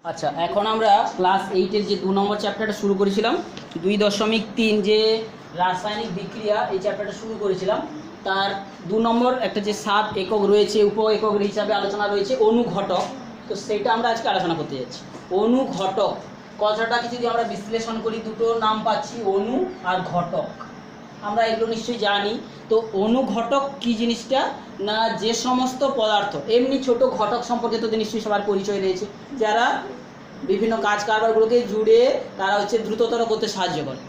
আচ্ছা, এখন আমরা ক্লাস 8-এর যে 2 নম্বর চ্যাপ্টারটা শুরু করেছিলাম 2.3 যে রাসায়নিক বিক্রিয়া, এই চ্যাপ্টারটা শুরু করেছিলাম। তার 2 নম্বর একটা যে সাব একক রয়েছে, উপ একক হিসাবে আলোচনা রয়েছে অনুঘটক। তো সেটা আমরা আজকে আলোচনা করতে যাচ্ছি। অনুঘটক কথাটাকে যদি আমরা বিশ্লেষণ করি, দুটো নাম পাচ্ছি, অনু আর ঘটক। আমরা এগুলো নিশ্চয়ই জানি। তো অনুঘটক কি জিনিসটা না, যে সমস্ত পদার্থ, এমনি ছোট ঘটক সম্পর্কে তো নিশ্চয়ই সবার পরিচয় রয়েছে, যারা বিভিন্ন কাজ কারবারগুলোকে জুড়ে তারা দ্রুততর করতে সাহায্য করে।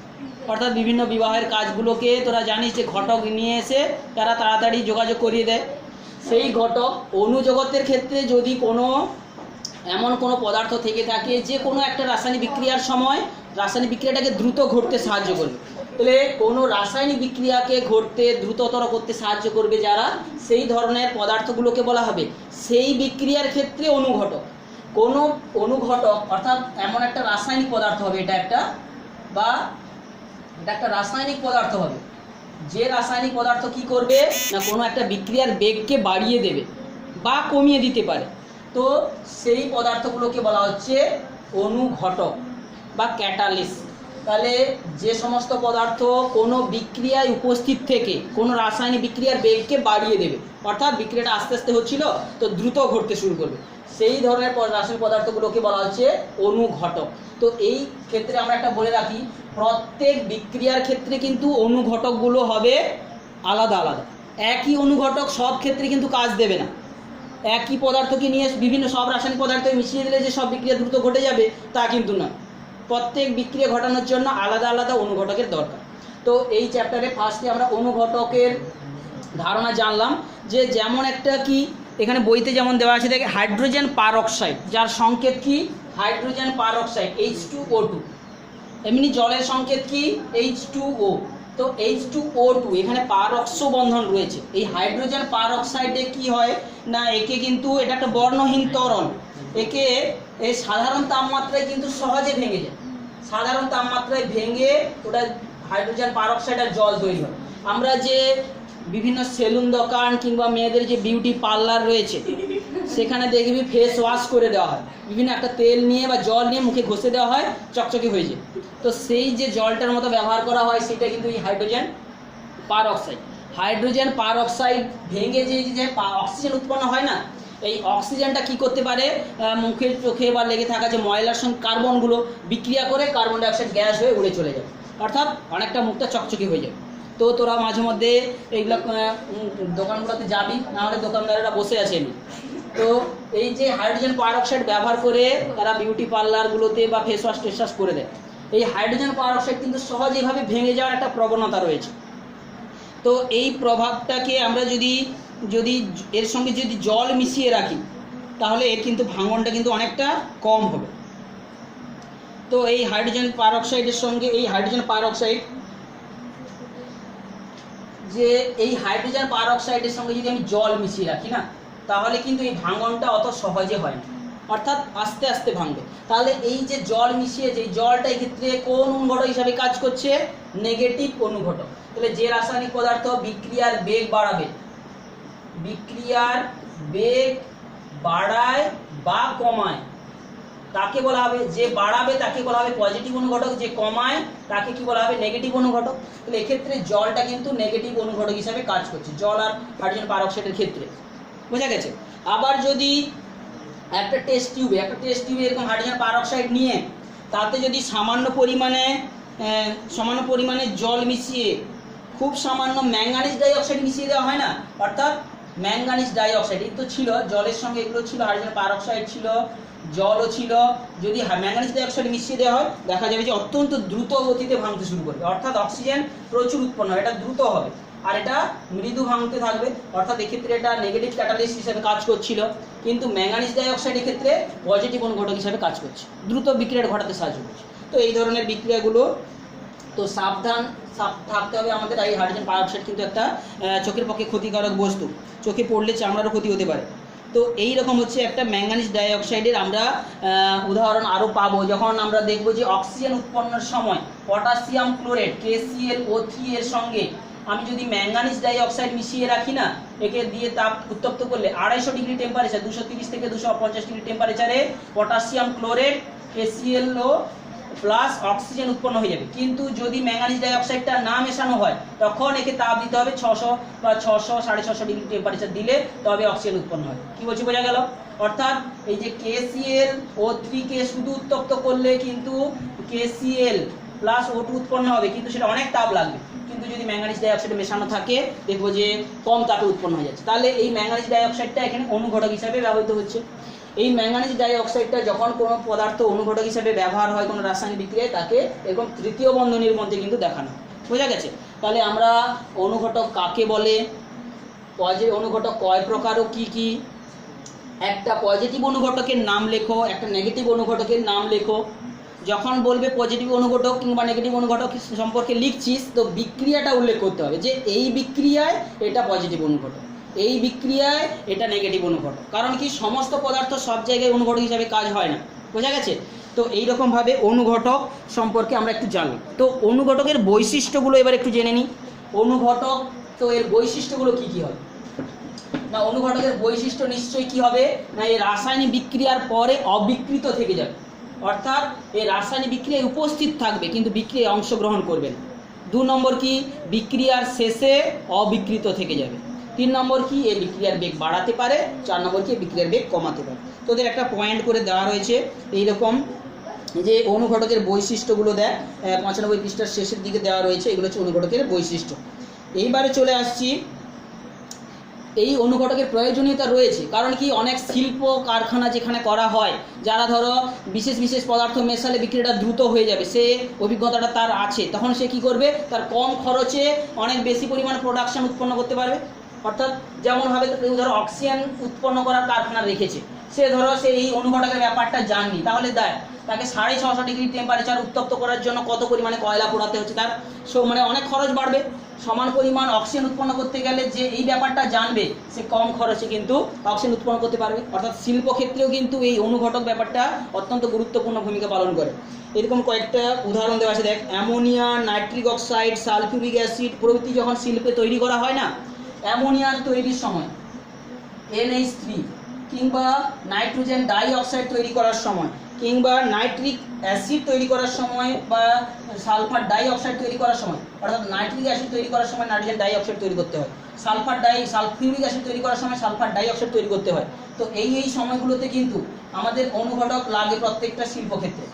অর্থাৎ বিভিন্ন বিবাহের কাজগুলোকে তোরা জানিস যে ঘটক নিয়ে এসে তারা তাড়াতাড়ি যোগাযোগ করিয়ে দেয়। সেই ঘটক অনুজগতের ক্ষেত্রে যদি এমন কোনো পদার্থ থেকে থাকে যে কোনো একটা রাসায়নিক বিক্রিয়ার সময় রাসায়নিক বিক্রিয়াটাকে দ্রুত ঘটতে সাহায্য করবে, তাহলে কোনো রাসায়নিক বিক্রিয়াকে ঘটতে দ্রুততর করতে সাহায্য করবে যারা, সেই ধরনের পদার্থগুলোকে বলা হবে সেই বিক্রিয়ার ক্ষেত্রে অনুঘটক। কোনো অনুঘটক অর্থাৎ এমন একটা রাসায়নিক পদার্থ হবে, এটা একটা রাসায়নিক পদার্থ হবে, যে রাসায়নিক পদার্থ কি করবে না কোনো একটা বিক্রিয়ার বেগকে বাড়িয়ে দেবে বা কমিয়ে দিতে পারে। তো সেই পদার্থগুলোকে বলা হচ্ছে অনুঘটক বা ক্যাটালিস্ট। তাহলে যে সমস্ত পদার্থ কোনো বিক্রিয়ায় উপস্থিত থেকে কোনো রাসায়নিক বিক্রিয়ার বেগকে বাড়িয়ে দেবে, অর্থাৎ বিক্রিয়াটা আস্তে আস্তে হচ্ছিল তো দ্রুত ঘটতে শুরু করবে, সেই ধরনের রাসায়নিক পদার্থগুলোকে বলা হচ্ছে অনুঘটক। তো এই ক্ষেত্রে আমরা একটা বলে রাখি, প্রত্যেক বিক্রিয়ার ক্ষেত্রে কিন্তু অনুঘটকগুলো হবে আলাদা আলাদা। একই অনুঘটক সব ক্ষেত্রে কিন্তু কাজ দেবে না। একই পদার্থকে নিয়ে বিভিন্ন সব রাসায়নিক পদার্থ মিশিয়ে দিলে যে সব বিক্রিয়া দ্রুত ঘটে যাবে তা কিন্তু না। প্রত্যেক বিক্রিয়া ঘটানোর জন্য আলাদা আলাদা অনুঘটকের দরকার। তো এই চ্যাপ্টারে ফার্স্টে আমরা অনুঘটকের ধারণা জানলাম, যে যেমন একটা কি এখানে বইতে যেমন দেওয়া আছে, দেখে হাইড্রোজেন পারঅক্সাইড, যার সংকেত কি হাইড্রোজেন পারঅক্সাইড H2O2। এমনি জলের সংকেত কি H2O। তো H2O2 এখানে পারঅক্সো বন্ধন রয়েছে। এই হাইড্রোজেন পারঅক্সাইডে কি হয় না, একে কিন্তু এটা একটা বর্ণহীন তরল, একে এই সাধারণ তাপমাত্রায় কিন্তু সহজে ভেঙে যায়। সাধারণ তাপমাত্রায় ভেঙে ওটা হাইড্রোজেন পারঅক্সাইড আর জল তৈরি হয়। আমরা যে বিভিন্ন সেলুন দোকান কিংবা মেয়েদের যে বিউটি পার্লার রয়েছে, সেখানে দেখবি ফেস ওয়াশ করে দেওয়া হয়, বিভিন্ন একটা তেল নিয়ে বা জল নিয়ে মুখে ঘষে দেওয়া হয়, চকচকে হয়ে যায়। তো সেই যে জলটার মতো ব্যবহার করা হয় সেটা কিন্তু এই হাইড্রোজেন পারঅক্সাইড। হাইড্রোজেন পারঅক্সাইড ভেঙে যে অক্সিজেন উৎপন্ন হয় না, এই অক্সিজেনটা কি করতে পারে, মুখের চোখে বা লেগে থাকা যে ময়লার সঙ্গে কার্বনগুলো বিক্রিয়া করে কার্বন ডাইঅক্সাইড গ্যাস হয়ে উড়ে চলে যাবে, অর্থাৎ অনেকটা মুখটা চকচকে হয়ে যাবে। তো তোরা মাঝে মধ্যে এইগুলো দোকানগুলোতে যাবি, নাহলে দোকানদারেরা বসে আছে এমনি। তো এই যে হাইড্রোজেন পারঅক্সাইড ব্যবহার করে তারা বিউটি পার্লারগুলোতে বা ফেস ওয়াশ টেস ওয়াশ করে দেয়। এই হাইড্রোজেন পারঅক্সাইড কিন্তু সহজে এইভাবে ভেঙে যাওয়ার একটা প্রবণতা রয়েছে। তো এই প্রভাবটাকে আমরা যদি এর সঙ্গে যদি জল মিশিয়ে রাখি, তাহলে এর কিন্তু ভাঙনটা কিন্তু অনেকটা কম হবে। তো এই হাইড্রোজেন পারঅক্সাইডের সঙ্গে এই হাইড্রোজেন পারঅক্সাইডের সঙ্গে যদি আমি জল মিশিয়ে রাখি না, তাহলে কিন্তু এই ভাঙনটা অত সহজে হয় না, অর্থাৎ আস্তে আস্তে ভাঙবে। তাহলে এই যে জল মিশিয়েছে, এই জলটা এই ক্ষেত্রে কোন অনুঘটক হিসাবে কাজ করছে, নেগেটিভ অনুঘটক। তাহলে যে রাসায়নিক পদার্থ বিক্রিয়ার বেগ বাড়ায় বা কমায় তাকে বলা হবে, যে বাড়াবে তাকে বলা হবে পজিটিভ অনুঘটক, যে কমায় তাকে কি বলা হবে নেগেটিভ অনুঘটক। তাহলে এক্ষেত্রে জলটা কিন্তু নেগেটিভ অনুঘটক হিসাবে কাজ করছে, জল আর হাইড্রোজেন পারঅক্সাইডের ক্ষেত্রে। বোঝা গেছে? আবার যদি একটা টেস্ট টিউবে এরকম হাইড্রোজেন পারঅক্সাইড নিয়ে তাতে যদি সামান্য পরিমাণে জল মিশিয়ে খুব সামান্য ম্যাঙ্গানিজ ডাইঅক্সাইড মিশিয়ে দেওয়া হয় না, অর্থাৎ ম্যাঙ্গানিজ ডাইঅক্সাইড এই তো ছিল জলের সঙ্গে, এগুলো ছিল হাইড্রোজেন পারঅক্সাইড ছিল, জলও ছিল, যদি ম্যাঙ্গানিজ ডাইঅক্সাইড মিশিয়ে দেওয়া হয় দেখা যাবে যে অত্যন্ত দ্রুত গতিতে ভাঙতে শুরু করবে, অর্থাৎ অক্সিজেন প্রচুর উৎপন্ন হয়, এটা দ্রুত হবে, আর এটা মৃদু ভাঙতে থাকবে, অর্থাৎ এক্ষেত্রে এটা নেগেটিভ ক্যাটালিস্ট হিসেবে কাজ করছিল। কিন্তু ম্যাঙ্গানিজ ডাইঅক্সাইড এক্ষেত্রে পজিটিভ অনুঘটক হিসেবে কাজ করছে, দ্রুত বিক্রিয়া ঘটাতে সাহায্য করছে। তো এই ধরনের বিক্রিয়াগুলো তো সাবধান থাকতে হবে আমাদের। এই হাইড্রোজেন পারঅক্সাইড কিন্তু একটা চোখের পক্ষে ক্ষতিকারক বস্তু, চোখে পড়লে চামড়ারও ক্ষতি হতে পারে। তো এই রকম হচ্ছে একটা ম্যাঙ্গানিজ ডাইঅক্সাইডের আমরা উদাহরণ আরও পাবো, যখন আমরা দেখব যে অক্সিজেন উৎপন্নের সময় পটাশিয়াম ক্লোরেট KClO3 এর সঙ্গে আমি যদি ম্যাঙ্গানিজ ডাই অক্সাইড মিশিয়ে রাখি না, একে দিয়ে তাপ উত্তপ্ত করলে 250 ডিগ্রি টেম্পারেচার, 230 থেকে 250 ডিগ্রি টেম্পারেচারে potassium chlorate HClO plus oxygen উৎপন্ন হয়ে যাবে। কিন্তু যদি ম্যাঙ্গানিজ ডাই অক্সাইডটা না মেশানো হয়, তখন একে তাপ দিতে হবে 600 বা 600 650 ডিগ্রি টেম্পারেচার দিলে তবে অক্সিজেন উৎপন্ন হয়। কি বলছি বোঝা গেল? অর্থাৎ এই যে KClO3 কে শুধু উত্তপ্ত করলে কিন্তু KCl প্লাস O2 উৎপন্ন হবে, কিন্তু সেটা অনেক তাপ লাগবে। কিন্তু যদি ম্যাঙ্গানিজ ডাই অক্সাইড মেশানো থাকে, দেখবো যে কম তাপে উৎপন্ন হয়ে যাচ্ছে। তাহলে এই ম্যাঙ্গানিজ ডাই অক্সাইডটা এখানে অনুঘটক হিসাবে ব্যবহৃত হচ্ছে। এই ম্যাঙ্গানিজ ডাই অক্সাইডটা যখন কোনো পদার্থ অনুঘটক হিসাবে ব্যবহার হয় কোনো রাসায়নিক বিক্রিয়ায়, তাকে এরকম তৃতীয় বন্ধনীর মধ্যে কিন্তু দেখানো। বোঝা গেছে? তাহলে আমরা অনুঘটক কাকে বলে, অনুঘটক কয় প্রকার ও কি কি, একটা পজিটিভ অনুঘটকের নাম লেখো, একটা নেগেটিভ অনুঘটকের নাম লেখো। যখন বলবে পজিটিভ অনুঘটক কিংবা নেগেটিভ অনুঘটক সম্পর্কে লিখছিস, তো বিক্রিয়াটা উল্লেখ করতে হবে যে এই বিক্রিয়ায় এটা পজিটিভ অনুঘটক, এই বিক্রিয়ায় এটা নেগেটিভ অনুঘটক। কারণ কি, সমস্ত পদার্থ সব জায়গায় অনুঘটক হিসাবে কাজ হয় না। বোঝা গেছে? তো এইরকমভাবে অনুঘটক সম্পর্কে আমরা একটু জানি। তো অনুঘটকের বৈশিষ্ট্যগুলো এবার একটু জেনে নিই। অনুঘটক, তো এর বৈশিষ্ট্যগুলো কি কি হবে না? অনুঘটকের বৈশিষ্ট্য নিশ্চয়ই কি হবে না, এই রাসায়নিক বিক্রিয়ার পরে অবিকৃত থেকে যাবে। অর্থাৎ এই রাসায়নিক বিক্রিয়ায় উপস্থিত থাকবে কিন্তু বিক্রিয়ায় অংশগ্রহণ করবে না। 2 নম্বর কি, বিক্রিয়ার শেষে অবিকৃত থেকে যাবে। 3 নম্বর কি, এই বিক্রিয়ার বেগ বাড়াতে পারে। 4 নম্বর কি, বিক্রিয়ার বেগ কমাতে পারে। তোদের একটা পয়েন্ট করে দেওয়া রয়েছে এইরকম, যে অনুঘটকের বৈশিষ্ট্যগুলো দেখ 95 পৃষ্ঠার শেষের দিকে দেওয়া রয়েছে। এগুলো হচ্ছে অনুঘটকের বৈশিষ্ট্য। এইবারে চলে আসছি, এই অনুঘটকের প্রয়োজনীয়তা রয়েছে। কারণ কি, অনেক শিল্প কারখানা যেখানে করা হয়, যারা ধরো বিশেষ বিশেষ পদার্থ মেশালে বিক্রিয়াটা দ্রুত হয়ে যাবে, সে অভিজ্ঞতাটা তার আছে, তখন সে কি করবে, তার কম খরচে অনেক বেশি পরিমাণ প্রোডাকশন উৎপন্ন করতে পারবে। অর্থাৎ যেমনভাবে কেউ ধরো অক্সিজেন উৎপন্ন করার কারখানা রেখেছে, সে ধরো সে এই অনুঘটকের ব্যাপারটা জাননি, তাহলে তাকে 650 ডিগ্রি টেম্পারেচার উত্তপ্ত করার জন্য কত পরিমাণে কয়লা পোড়াতে হচ্ছে, তার মানে অনেক খরচ বাড়বে। সমান পরিমাণ অক্সিজেন উৎপন্ন করতে গেলে যে এই ব্যাপারটা জানবে, সে কম খরচে কিন্তু অক্সিজেন উৎপন্ন করতে পারবে। অর্থাৎ শিল্পক্ষেত্রেও কিন্তু এই অনুঘটক ব্যাপারটা অত্যন্ত গুরুত্বপূর্ণ ভূমিকা পালন করে। এরকম কয়েকটা উদাহরণ দেওয়া আছে, দেখ। Ammonia, nitric oxide, sulphuric acid প্রভৃতি যখন শিল্পে তৈরি করা হয় না, অ্যামোনিয়ার তৈরির সময় NH3 কিংবা নাইট্রোজেন ডাই অক্সাইড তৈরি করার সময় কিংবা নাইট্রিক অ্যাসিড তৈরি করার সময় বা সালফার ডাই অক্সাইড তৈরি করার সময়, অর্থাৎ নাইট্রিক অ্যাসিড তৈরি করার সময় নাইট্রোজেন ডাই অক্সাইড তৈরি করতে হয়, সালফিউরিক অ্যাসিড তৈরি করার সময় সালফার ডাই অক্সাইড তৈরি করতে হয়। তো এই সময়গুলোতে কিন্তু আমাদের অনুঘটক লাগে প্রত্যেকটা শিল্পক্ষেত্রে।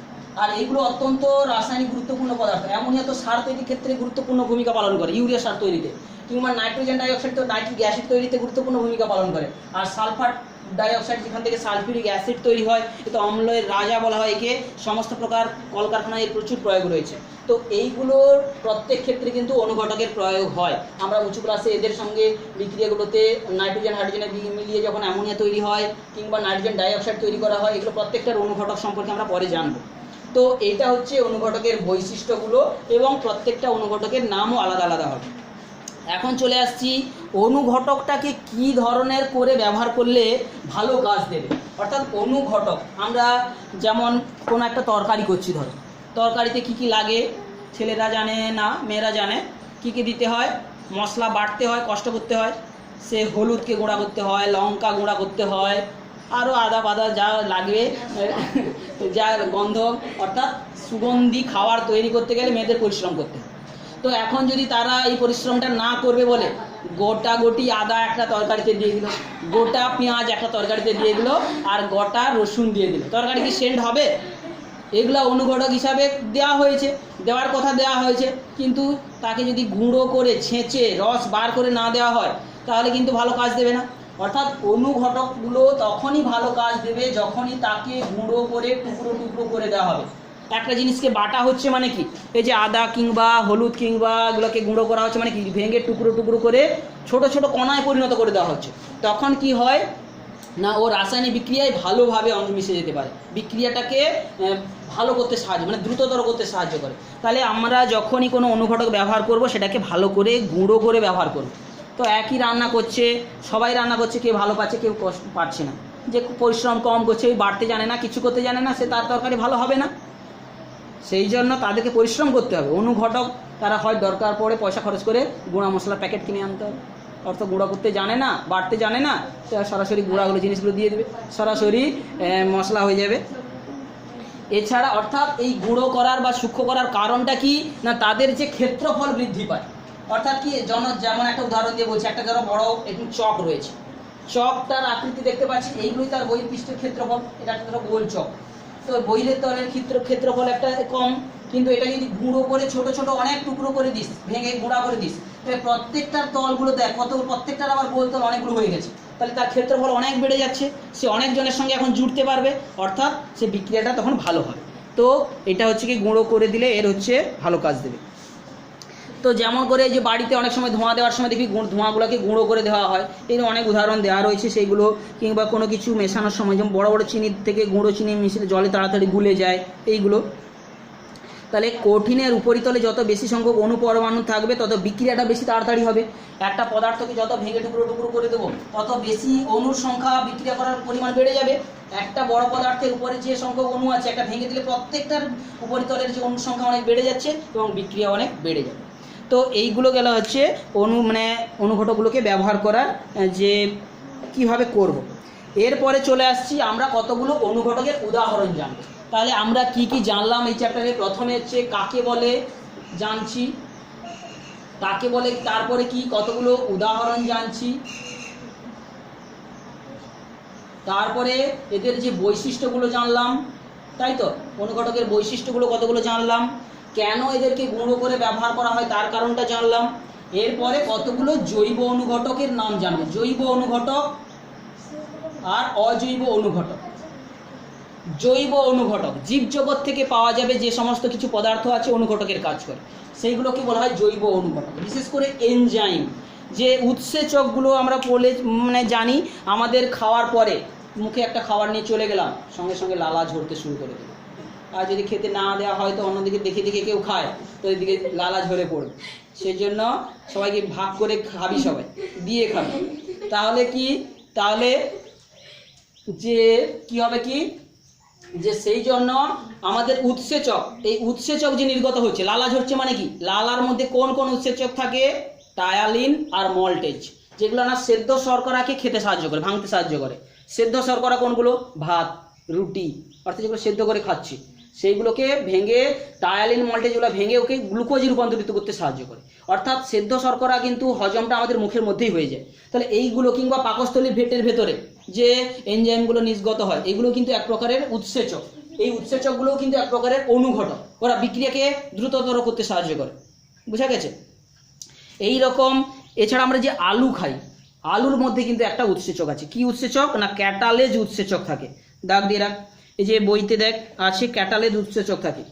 আর এইগুলো অত্যন্ত রাসায়নিক গুরুত্বপূর্ণ পদার্থ। অ্যামোনিয়া তো সার তৈরির ক্ষেত্রে গুরুত্বপূর্ণ ভূমিকা পালন করে, ইউরিয়া সার তৈরিতে, কিংবা নাইট্রোজেন ডাই অক্সাইড তো নাইট্রিক অ্যাসিড তৈরিতে গুরুত্বপূর্ণ ভূমিকা পালন করে। আর সালফার ডাই অক্সাইড যেখান থেকে সালফিউরিক অ্যাসিড তৈরি হয়, তো অম্লের রাজা বলা হয় একে। সমস্ত প্রকার কলকারখানায় এর প্রচুর প্রয়োগ রয়েছে। তো এইগুলোর প্রত্যেক ক্ষেত্রে কিন্তু অনুঘটকের প্রয়োগ হয়। আমরা উঁচু ক্লাসে এদের সঙ্গে বিক্রিয়াগুলোতে নাইট্রোজেন হাইড্রোজেনে মিলিয়ে যখন অ্যামোনিয়া তৈরি হয় কিংবা নাইট্রোজেন ডাই অক্সাইড তৈরি করা হয়, এগুলো প্রত্যেকটার অনুঘটক সম্পর্কে আমরা পরে জানবো। তো এইটা হচ্ছে অনুঘটকের বৈশিষ্ট্যগুলো, এবং প্রত্যেকটা অনুঘটকের নামও আলাদা আলাদা হবে। এখন চলে আসছি অনুঘটকটাকে কি ধরনের করে ব্যবহার করলে ভালো কাজ দেবে। অর্থাৎ অনুঘটক, আমরা যেমন কোনো একটা তরকারি করছি, ধরো তরকারিতে কি কি লাগে ছেলেরা জানে না, মেয়েরা জানে। কি কি দিতে হয়, মশলা বাটতে হয়, কষ্ট করতে হয়, সে হলুদকে গুঁড়া করতে হয়, লঙ্কা গুঁড়া করতে হয়, আরও আদা বাদা যা লাগবে, যা গন্ধ, অর্থাৎ সুগন্ধি খাবার তৈরি করতে গেলে মেয়েদের পরিশ্রম করতে হয়। তো এখন যদি তারা এই পরিশ্রমটা না করবে বলে গোটা গোটি আদা একটা তরকারিতে দিয়ে দিল, গোটা পেঁয়াজ একটা তরকারিতে দিয়ে দিল, আর গোটা রসুন দিয়ে দিল, তরকারি কি সেন্ট হবে? এগুলো অনুঘটক হিসাবে দেওয়া হয়েছে, দেওয়ার কথা দেওয়া হয়েছে, কিন্তু তাকে যদি গুঁড়ো করে ছেঁচে রস বার করে না দেওয়া হয়, তাহলে কিন্তু ভালো কাজ দেবে না। অর্থাৎ অনুঘটকগুলো তখনই ভালো কাজ দেবে যখনই তাকে গুঁড়ো করে টুকরো টুকরো করে দেওয়া হবে। একটা জিনিসকে বাটা হচ্ছে মানে কি, এই যে আদা কিংবা হলুদ কিংবা এগুলোকে গুঁড়ো করা হচ্ছে মানে কি, ভেঙে টুকরো টুকরো করে ছোট ছোট কণায় পরিণত করে দেওয়া হচ্ছে। তখন কি হয় না, ও রাসায়নিক বিক্রিয়ায় ভালোভাবে অংশ মিশে যেতে পারে, বিক্রিয়াটাকে ভালো করতে সাহায্য, মানে দ্রুততর করতে সাহায্য করে। তাহলে আমরা যখনই কোনো অনুঘটক ব্যবহার করব, সেটাকে ভালো করে গুঁড়ো করে ব্যবহার করব। তো একই রান্না করছে, সবাই রান্না করছে, কেউ ভালো পাচ্ছে, কেউ পাচ্ছে না। যে পরিশ্রম কম করছে, ওই বাড়তে জানে না, কিছু করতে জানে না, সে তার তরকারি ভালো হবে না। সেই জন্য তাদেরকে পরিশ্রম করতে হবে। অনুঘটক তারা হয় দরকার পড়ে পয়সা খরচ করে গুঁড়া মশলার প্যাকেট কিনে আনতে হবে, অর্থাৎ গুঁড়া করতে জানে না, বাড়তে জানে না, সরাসরি গুঁড়াগুলো জিনিসগুলো দিয়ে দেবে, সরাসরি মশলা হয়ে যাবে। এছাড়া অর্থাৎ এই গুঁড়ো করার বা সূক্ষ্ম করার কারণটা কি না, তাদের যে ক্ষেত্রফল বৃদ্ধি পায়। অর্থাৎ কি যেমন একটা উদাহরণ দিয়ে বলছি, একটা ধরো বড় একটু চক রয়েছে, চকটার আকৃতি দেখতে পাচ্ছি, এইগুলোই তার বহিঃপৃষ্ঠের ক্ষেত্রফল। এটা একটা ধরো গোল চক, তো বহিরের তলের ক্ষেত্রফল একটা কম, কিন্তু এটা যদি গুঁড়ো করে ছোট ছোট অনেক টুকরো করে দিস, ভেঙে গুঁড়া করে দিস, তাহলে প্রত্যেকটার তলগুলো দেখ কত, প্রত্যেকটার আবার গোল তল অনেকগুলো হয়ে গেছে, তাহলে তার ক্ষেত্রফল অনেক বেড়ে যাচ্ছে, সে অনেকজনের সঙ্গে এখন জুড়তে পারবে, অর্থাৎ সে বিক্রিয়াটা তখন ভালো হবে। তো এটা হচ্ছে কি গুঁড়ো করে দিলে এর হচ্ছে ভালো কাজ দেবে। তো যেমন করে যে বাড়িতে অনেক সময় ধোঁয়া দেওয়ার সময় দেখবি ধোঁয়াগুলোকে গুঁড়ো করে দেওয়া হয়, এই অনেক উদাহরণ দেওয়া রয়েছে সেইগুলো। কিংবা কোনো কিছু মেশানোর সময় যেমন বড় বড় চিনির থেকে গুঁড়ো চিনি মিশিয়ে জলে তাড়াতাড়ি গুলে যায় এইগুলো। তাহলে কঠিনের উপরিতলে যত বেশি সংখ্যক অনুপরমাণু থাকবে তত বিক্রিয়াটা বেশি তাড়াতাড়ি হবে। একটা পদার্থকে যত ভেঙে টুকরো টুকরো করে দেবো তত বেশি অণুর সংখ্যা বিক্রিয়া করার পরিমাণ বেড়ে যাবে। একটা বড় পদার্থের উপরে যে সংখ্যক অণু আছে একটা ভেঙে দিলে প্রত্যেকটার উপরিতলের যে অণুর সংখ্যা অনেক বেড়ে যাচ্ছে এবং বিক্রিয়া অনেক বেড়ে যাবে। তো এইগুলো গেল হচ্ছে অনুঘটকগুলোকে ব্যবহার করার যে কিভাবে করব। এরপরে চলে আসছি আমরা কতগুলো অনুঘটকের উদাহরণ জানব। তাহলে আমরা কি কি জানলাম এই চ্যাপ্টারে? প্রথমে হচ্ছে কাকে বলে জানছি, কাকে বলে, তারপরে কি কতগুলো উদাহরণ জানছি, তারপরে এদের যে বৈশিষ্ট্যগুলো জানলাম, তাই তো অনুঘটকের বৈশিষ্ট্যগুলো কতগুলো জানলাম, কেন এদেরকে গুঁড়ো করে ব্যবহার করা হয় তার কারণটা জানলাম। এরপরে কতগুলো জৈব অনুঘটকের নাম জানবো, জৈব অনুঘটক আর অজৈব অনুঘটক। জৈব অনুঘটক জীবজগৎ থেকে পাওয়া যাবে যে সমস্ত কিছু পদার্থ আছে অনুঘটকের কাজ করে, সেইগুলোকে বলা হয় জৈব অনুঘটক। বিশেষ করে এনজাইম, যে উৎসেচকগুলো আমরা জানি, আমাদের খাওয়ার পরে মুখে একটা খাবার নিয়ে চলে গেলাম, সঙ্গে সঙ্গে লালা ঝরতে শুরু করে দেবে। আর যদি খেতে না দেওয়া হয় তো অন্যদিকে দেখে দেখে কেউ খায়, তো এদিকে লালা ঝরে পড়বে। সেই জন্য সবাইকে ভাগ করে খাবি, সবাই দিয়ে খাবি। তাহলে কি, তাহলে যে কি হবে কি, যে সেই জন্য আমাদের উৎসেচক, এই উৎসেচক যে নির্গত হচ্ছে, লালা ঝরছে মানে কি, লালার মধ্যে কোন কোন উৎসেচক থাকে? টায়ালিন আর মল্টেজ, যেগুলো না সেদ্ধ শর্করাকে খেতে সাহায্য করে, ভাঙতে সাহায্য করে। সেদ্ধ শর্করা কোনগুলো? ভাত, রুটি, অর্থাৎ যেগুলো সেদ্ধ করে খাচ্ছি সেইগুলোকে ভেঙে, টায়ালিন মল্টেজগুলো ভেঙে ওকে গ্লুকোজে রূপান্তরিত করতে সাহায্য করে। অর্থাৎ সেদ্ধ শর্করা কিন্তু হজমটা আমাদের মুখের মধ্যেই হয়ে যায়। তাহলে এইগুলো, কিংবা পাকস্থলীর ভেটের ভেতরে যে এনজাইমগুলো নির্গত হয়, এগুলো কিন্তু এক প্রকারের উৎসেচক। এই উৎসেচকগুলোও কিন্তু এক প্রকারের অনুঘটক, ওরা বিক্রিয়াকে দ্রুততর করতে সাহায্য করে। বুঝা গেছে? এই রকম এছাড়া আমরা যে আলু খাই, আলুর মধ্যে কিন্তু একটা উৎসেচক আছে। কি উৎসেচক না? ক্যাটালেজ উৎসেচক থাকে। দাগ দিয়ে রাখ, এই যে বইতে দেখ আছে, ক্যাটালেজ উৎসেচক থাকে।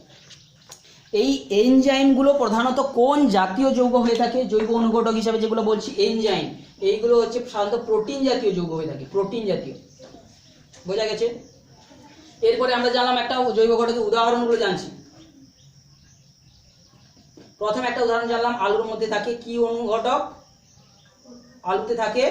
এই এনজাইমগুলো প্রধানত কোন জাতীয় যৌগ হয়ে থাকে? জৈব অনুঘটক হিসাবে যেগুলো বলছি এনজাইম, এইগুলো হচ্ছে সাধারণত প্রোটিন জাতীয় যৌগ হয়ে থাকে, প্রোটিন জাতীয়। বোঝা গেছে? এরপরে আমরা জানলাম একটা জৈব ঘটকের উদাহরণগুলো জানছি। প্রথমে একটা উদাহরণ জানলাম, আলুর মধ্যে থাকে কি অনুঘটক? আলুতে থাকে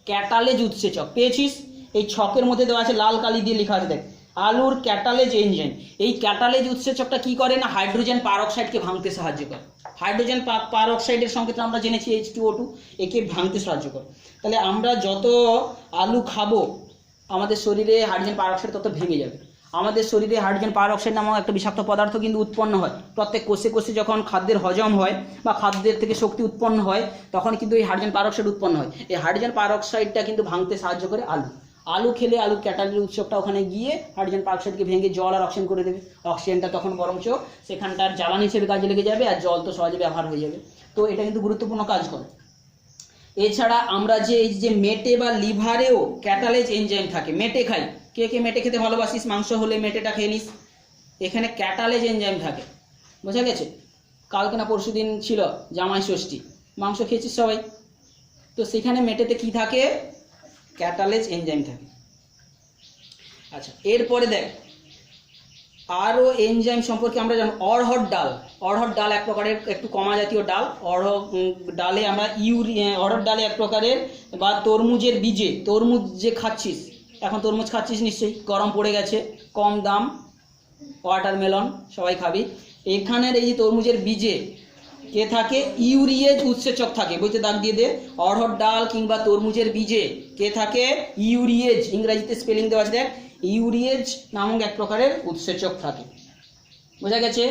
ক্যাটালেজ উৎসেচক। পেয়েছিস? এই ছকের মধ্যে দেওয়া আছে, লাল কালি দিয়ে লেখা আছে, দেখ, আলুর ক্যাটালেজ এনজাইম। এই ক্যাটালেজ উৎসেচকটা কি করে না, হাইড্রোজেন পারঅক্সাইডকে ভাঙতে সাহায্য করে। হাইড্রোজেন পারঅক্সাইডের সংকেত আমরা জেনেছি H2O2, একে ভাঙতে সাহায্য করে। তাহলে আমরা যত আলু খাবো আমাদের শরীরে হাইড্রোজেন পারঅক্সাইড তত ভেঙে যাবে। আমাদের শরীরে হাইড্রোজেন পারঅক্সাইড নামক একটা বিষাক্ত পদার্থ কিন্তু উৎপন্ন হয় প্রত্যেক কোষে কোষে। যখন খাদ্যের হজম হয় বা খাদ্যের থেকে শক্তি উৎপন্ন হয় তখন কিন্তু এই হাইড্রোজেন পারঅক্সাইড উৎপন্ন হয়। এই হাইড্রোজেন পারঅক্সাইডটা কিন্তু ভাঙতে সাহায্য করে আলু। আলু খেলে আলুর ক্যাটালেজ উৎসবটা ওখানে গিয়ে হাইড্রোজেন পারঅক্সাইডকে ভেঙে জল আর অক্সিজেন করে দেবে। অক্সিজেনটা তখন বরঞ্চ সেখানটার জ্বালানি হিসেবে কাজে লেগে যাবে আর জল তো সহজে ব্যবহার হয়ে যাবে। তো এটা কিন্তু গুরুত্বপূর্ণ কাজ করে। এছাড়া আমরা যে এই যে মেটে বা লিভারেও ক্যাটালেজ এনজাইম থাকে। মেটে খাই, কে কে মেটে খেতে ভালোবাসিস? মাংস হলে মেটেটা খেয়ে নিস, এখানে ক্যাটালেজ এনজাইম থাকে। বোঝা গেছে? কালকে না পরশু দিন ছিল জামাই ষষ্ঠী, মাংস খেয়েছিস সবাই, তো সেখানে মেটেতে কি থাকে? ক্যাটালেজ এনজাইম থাকে। আচ্ছা, এরপরে দেখ আরও এনজাইম সম্পর্কে আমরা জানি। অড়হর ডাল, অড়হর ডাল এক প্রকারের একটু কমা জাতীয় ডাল। অড়হর ডালে আমরা অড়হর ডালে এক প্রকারের, বা তরমুজের বীজে, তরমুজ যে খাচ্ছিস, এখন তরমুজ খাচ্ছিস নিশ্চয়ই, গরম পড়ে গেছে, কম দাম, ওয়াটারমেলন সবাই খাবি। এখানের এই যে তরমুজের বীজে কে থাকে, ইউরিয়েজ উৎসেচক থাকে, বইতে দাগ দিয়ে দে। অড়হর ডাল কিংবা তরমুজের বীজে কে থাকে, ইউরিয়েজ, ইংরেজিতে স্পেলিং দেওয়া আছে দেখ, ইউরিয়েজ নামক এক প্রকারের উৎসেচক থাকে, বোঝা গেছে।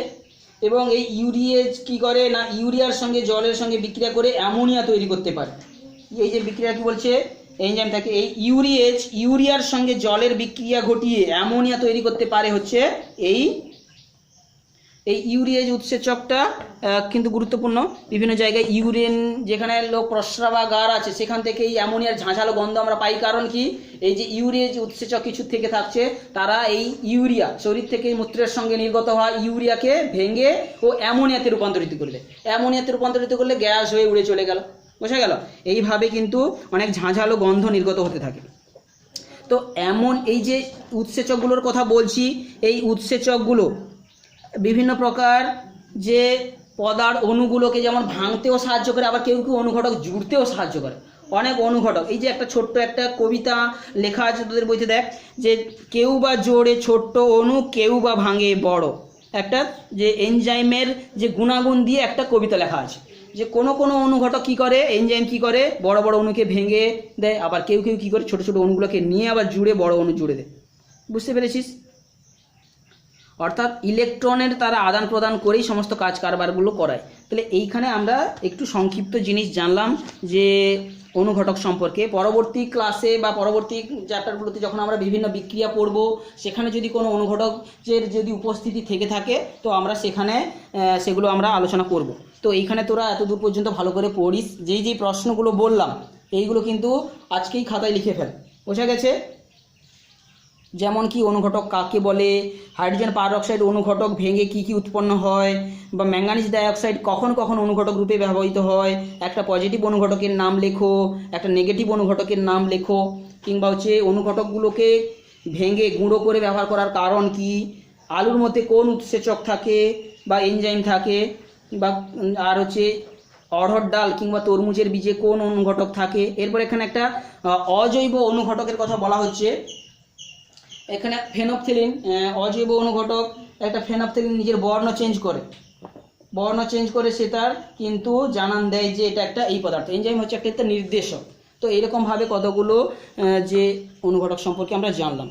এবং এই ইউরিয়েজ কি করে না, ইউরিয়ার সঙ্গে জলের সঙ্গে বিক্রিয়া করে অ্যামোনিয়া তৈরি করতে পারে। এই যে বিক্রিয়া কি বলছে, এনজাইম থাকে, এই ইউরিয়েজ ইউরিয়ার সঙ্গে জলের বিক্রিয়া ঘটিয়ে অ্যামোনিয়া তৈরি করতে পারে হচ্ছে এই ইউরিয়েজ উৎসেচকটা কিন্তু গুরুত্বপূর্ণ। বিভিন্ন জায়গায় ইউরিন, যেখানে লোক প্রস্রাবাগার আছে সেখান থেকে এই অ্যামোনিয়ার ঝাঁঝালো গন্ধ আমরা পাই, কারণ কি, এই যে ইউরিয়েজ উৎসেচক কিছু থেকে থাকছে, তারা এই ইউরিয়া শরীর থেকে মূত্রের সঙ্গে নির্গত হওয়া ইউরিয়াকে ভেঙে ও অ্যামোনিয়াতে রূপান্তরিত করলে, অ্যামোনিয়াতে রূপান্তরিত করলে গ্যাস হয়ে উড়ে চলে গেল, বোঝা গেল। এইভাবে কিন্তু অনেক ঝাঁঝালো গন্ধ নির্গত হতে থাকে। তো এমন এই যে উৎসেচকগুলোর কথা বলছি, এই উৎসেচকগুলো বিভিন্ন প্রকার যে অণুগুলোকে যেমন ভাঙতেও সাহায্য করে, আবার কেউ কেউ অনুঘটক জুড়তেও সাহায্য করে। অনেক অনুঘটক, এই যে একটা ছোট্ট একটা কবিতা লেখা আছে তোদের বইতে দেখ, যে কেউ বা জোড়ে ছোট্ট অণু, কেউ বা ভাঙে বড়, একটা যে এনজাইমের যে গুণাগুণ দিয়ে একটা কবিতা লেখা আছে, যে কোনো কোনো অনুঘটক কী করে, এনজাইম কী করে, বড় বড় অণুকে ভেঙে দেয়, আবার কেউ কেউ কী করে ছোটো ছোটো অণুগুলোকে নিয়ে আবার জুড়ে বড় অণু জুড়ে দেয়, বুঝতে পেরেছিস। অর্থাৎ ইলেকট্রনের তারা আদান প্রদান করেই সমস্ত কাজ কারবারগুলো করায়। তাহলে এইখানে আমরা একটু সংক্ষিপ্ত জিনিস জানলাম যে অনুঘটক সম্পর্কে। পরবর্তী ক্লাসে বা পরবর্তী চ্যাপ্টারগুলোতে যখন আমরা বিভিন্ন বিক্রিয়া পড়ব, সেখানে যদি কোনো অনুঘটকের যদি উপস্থিতি থেকে থাকে, তো আমরা সেখানে সেগুলো আমরা আলোচনা করব। তো এইখানে তোরা এত দূর পর্যন্ত ভালো করে পড়িস, যেই প্রশ্নগুলো বললাম এইগুলো কিন্তু আজকেই খাতায় লিখে ফেল, বোঝা গেছে। যেমন কি অনুঘটক কাকে বলে, হাইড্রোজেন পারঅক্সাইড অনুঘটক ভেঙে কি কি উৎপন্ন হয়, বা ম্যাঙ্গানিজ ডাইঅক্সাইড কখন কখন অনুঘটক রূপে ব্যবহৃত হয়, একটা পজিটিভ অনুঘটকের নাম লেখো, একটা নেগেটিভ অনুঘটকের নাম লেখো, কিংবা হচ্ছে অনুঘটকগুলোকে ভেঙে গুঁড়ো করে ব্যবহার করার কারণ কি, আলুর মধ্যে কোন উৎসেচক থাকে বা এনজাইম থাকে, বা আর হচ্ছে অড়হর ডাল কিংবা তরমুজের বীজে কোন অনুঘটক থাকে। এরপর এখানে একটা অজৈব অনুঘটকের কথা বলা হচ্ছে। এখানে ফেনপথেলিন অজৈব অনুঘটক, একটা ফেনপথেলিন নিজের বর্ণ চেঞ্জ করে সে তার কিন্তু জানান দেয় যে এটা একটা এই পদার্থ। এনজাইম হচ্ছে একটা নির্দেশক। তো এরকমভাবে কতগুলো যে অনুঘটক সম্পর্কে আমরা জানলাম।